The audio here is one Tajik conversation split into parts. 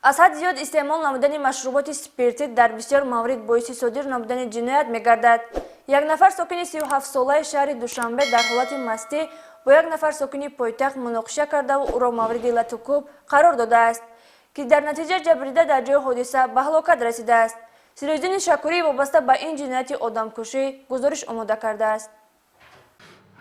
аз ҳад зиёд истеъмол намудани машруботи спиртӣ дар бисёр маврид боиси содир намудани ҷиноят мегардад. Як нафар сокини 37-солаи шаҳри Душанбе дар ҳолати мастӣ бо як нафар сокини пойтахт муноқиша кардаву ӯро мавриди латукуб қарор додааст, ки дар натиҷа ҷабрида дар ҷои ҳодиса ба ҳалокат расидааст. Сироҷдини Шакурӣ вобаста ба ин ҷинояти одамкушӣ гузориш омода кардааст.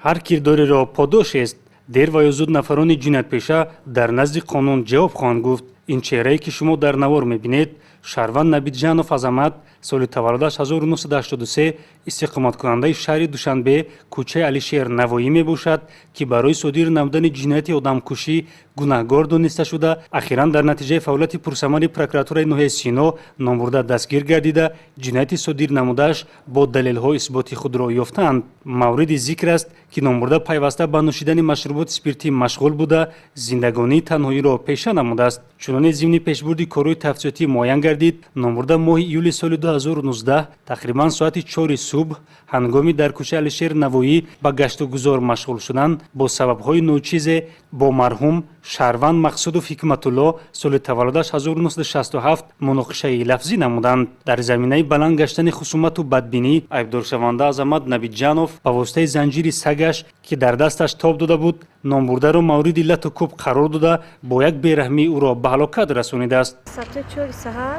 ҳар кирдореро подошест. дер ва ё зуд нафарони ҷиноятпеша дар назди қонун ҷавоб хоҳанд гуфт. ин чеҳрае ки шумо дар навор мебинед, Шарванд Набиҷанов Азамат, соли таваллудаш 1983, истиқоматкунандаи шаҳри Душанбе, кӯчаи Алишер Навоӣ мебошад, ки барои содир намудани ҷинояти одамкушӣ гунаҳгор дониста шуда, ахиран дар натиҷаи фаъолияти пурсамари прокуратураи ноҳияи Сино номбурда дастгир гардида, ҷинояти содир намудааш бо далелҳо исботи худро ёфтаанд. Мавриди зикр аст, ки номбурда пайваста ба нӯшидани машруботи спиртӣ машғул буда, зиндагонии танҳоиро пеша намудааст. чуноне зимни пешбурди корҳои тафтиётӣ муайян гардид, номбурда моҳи июли соли 2019 тақрибан соати 4 субҳ ҳангоми дар кӯчаи Алишер Навоӣ ба гаштугузор машғул шудан, бо сабабҳои ночизе бо марҳум Шарванд Мақсудов Ҳикматулло, соли таваллудаш 1967 муноқишаи лафзӣ намуданд. дар заминаи баланд гаштани хусумату бадбинӣ, айбдоршаванда Азамат Набиҷанов ба воситаи занҷири сагаш, ки дар дасташ тоб дода буд, номбурдаро мавриди лату кӯб қарор дода, бо як бераҳмӣ ӯро ба ҳалокат расонидааст. Саъати 4 саҳар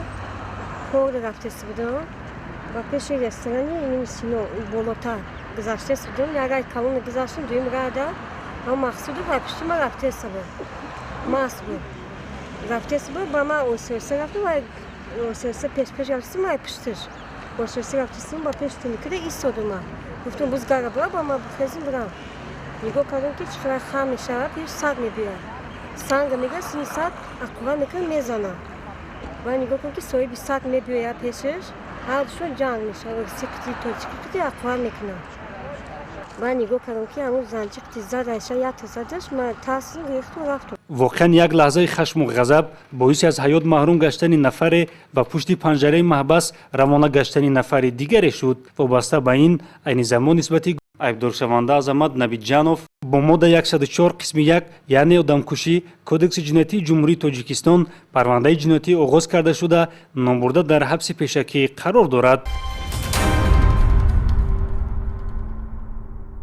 кор рафтаси будам ва пеши ресторани Сино болотар гузаштаси будам. Як рай калон гузаштам, дуюм райда ва Мақсудов ва пишти ман рафтаси буд. Маст буд. Рафтаси буд, ба ман осёса рафтам ва осёса пеш рафтаси ман пиштиш. Осёса рафтаси ба пеш тинкида истодам ман. Гуфтам бузгара бура, ба ман бихезим бурам. Нигоҳ кардам, ки чӣ қадар хам мешавад, пеш санг мебиёрад. Санга мегирад, сини сад ақува мекунад, мезанад. ва нигоҳ кун, ки соҳиби сад мебиёяд пешаш, ҳардушон ҷанг мешавад, сикти то чикити ақува мекунад. ва нигоҳ кардам, ки ҳамун занҷиқти задаша якта задаш, ман таъсир гирифту рафтам. воқеан як лаҳзаи хашму ғазаб боиси аз ҳаёт маҳрум гаштани нафаре ва пушти панҷараи маҳбас равона гаштани нафари дигаре шуд. вобаста ба ин айни замон нисбати айбдоршаванда Азамат Набиҷанов бо модда 104 қисми 1 яъне одамкушӣ кодекси ҷиноятии ҷумҳурии Тоҷикистон парвандаи ҷиноятӣ оғоз карда шуда, номбурда дар ҳабси пешакӣ қарор дорад.